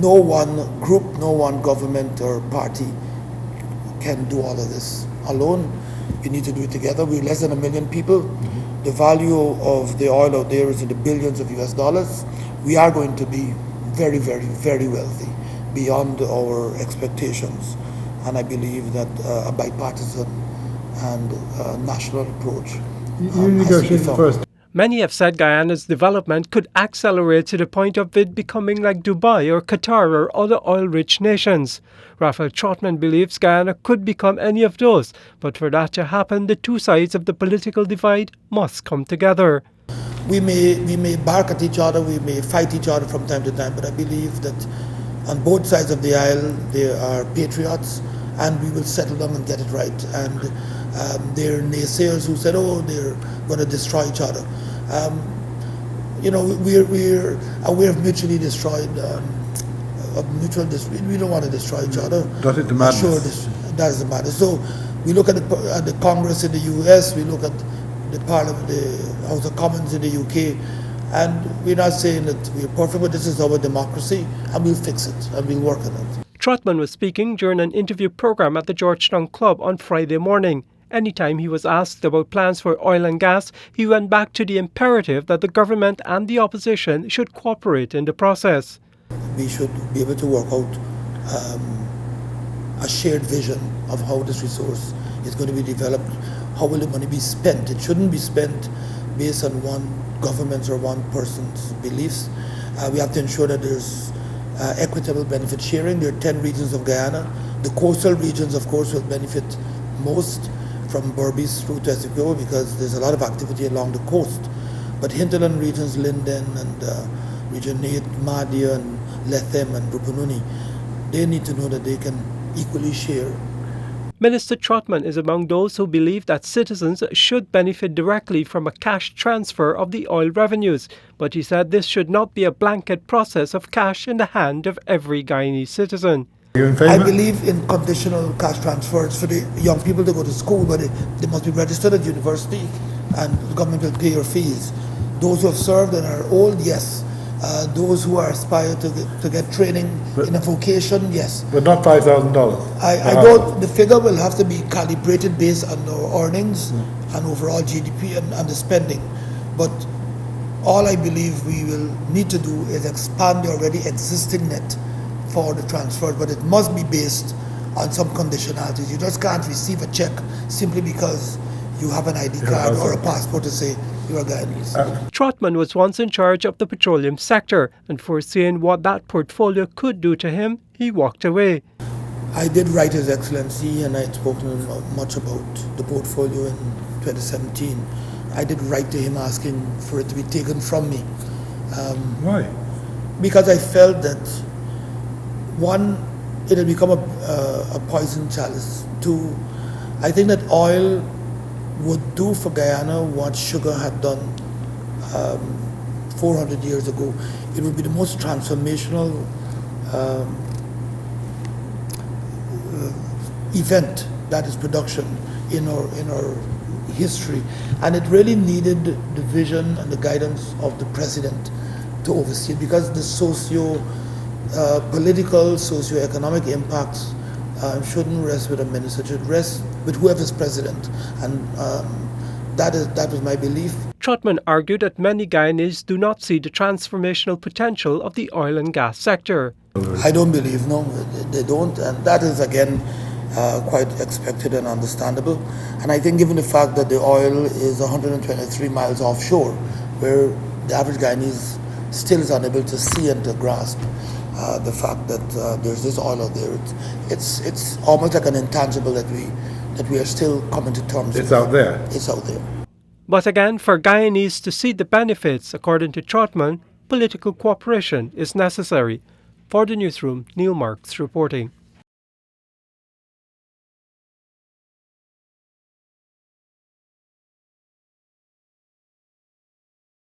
no one group, no one government or party can do all of this alone. We need to do it together. We're less than 1 million people. The value of the oil out there is in the billions of US dollars. We are going to be very, very, very wealthy, beyond our expectations. And I believe that a bipartisan and national approach has to be found. Many have said Guyana's development could accelerate to the point of it becoming like Dubai or Qatar or other oil-rich nations. Raphael Trotman believes Guyana could become any of those, but for that to happen, the two sides of the political divide must come together. We may bark at each other, we may fight each other from time to time, but I believe that on both sides of the aisle there are patriots, and we will settle down and get it right. And there are naysayers who said, oh, they're going to destroy each other. We're aware of mutually destroyed, we don't want to destroy each other. That is the madness. Sure, that is the madness. So we look at the Congress in the US, we look at the Parliament, the House of Commons in the UK, and we're not saying that we're perfect, but this is our democracy, and we'll fix it, and we'll work on it. Trotman was speaking during an interview program at the Georgetown Club on Friday morning. Anytime he was asked about plans for oil and gas, he went back to the imperative that the government and the opposition should cooperate in the process. We should be able to work out a shared vision of how this resource is going to be developed. How will the money be spent? It shouldn't be spent based on one government's or one person's beliefs. We have to ensure that there's equitable benefit sharing. There are 10 regions of Guyana. The coastal regions, of course, will benefit most from Berbice through to Essequibo because there's a lot of activity along the coast. But hinterland regions, Linden and Region 8, Mahdia and Lethem and Rupununi, they need to know that they can equally share. Minister Trotman is among those who believe that citizens should benefit directly from a cash transfer of the oil revenues, but he said this should not be a blanket process of cash in the hand of every Guyanese citizen. I believe in conditional cash transfers for the young people to go to school, but they must be registered at university and the government will pay your fees. Those who have served and are old, yes. Those who are aspire to get training in a vocation, yes. But not $5,000. I don't. The figure will have to be calibrated based on our earnings and overall GDP and the spending. But all I believe we will need to do is expand the already existing net for the transfer, but it must be based on some conditionalities. You just can't receive a check simply because you have an ID card or a passport to say you are Guyanese. Trotman was once in charge of the petroleum sector, and foreseeing what that portfolio could do to him, he walked away. I did write His Excellency, and I had spoken much about the portfolio in 2017. I did write to him asking for it to be taken from me. Why? Because I felt that, one, it had become a poison chalice. Two, I think that oil would do for Guyana what sugar had done 400 years ago. It would be the most transformational event, that is production, in our history. And it really needed the vision and the guidance of the president to oversee it, because the political, socio-economic impacts shouldn't rest with a minister, it should rest with whoever's president, and that was my belief. Trotman argued that many Guyanese do not see the transformational potential of the oil and gas sector. I don't believe, no, they don't, and that is again quite expected and understandable. And I think given the fact that the oil is 123 miles offshore, where the average Guyanese still is unable to see and to grasp the fact that there's this oil out there, it's almost like an intangible that we are still coming to terms with. It's out there. It's out there. But again, for Guyanese to see the benefits, according to Trotman, political cooperation is necessary. For the newsroom, Neil Marks reporting.